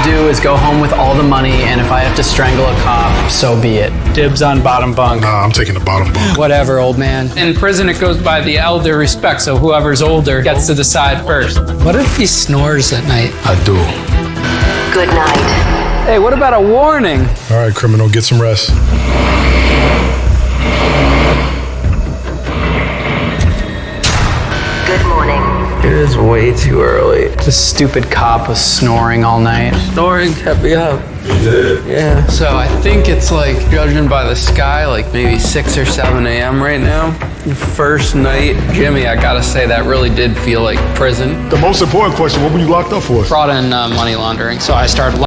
do is go home with all the money, and if I have to strangle a cop, so be it. Dibs on bottom bunk. Nah, I'm taking the bottom bunk. Whatever, old man. In prison, it goes by the elder respect, so whoever's older gets to decide first. What if he snores at night? I do. Good night. Hey, what about a warning? All right, criminal, get some rest. Good morning. It is way too early. This stupid cop was snoring all night. Snoring kept me up. Yeah. So I think it's like, judging by the sky, like maybe 6 or 7 a.m. right now. First night, Jimmy, I gotta say that really did feel like prison. The most important question, what were you locked up for? Fraud and money laundering, so I started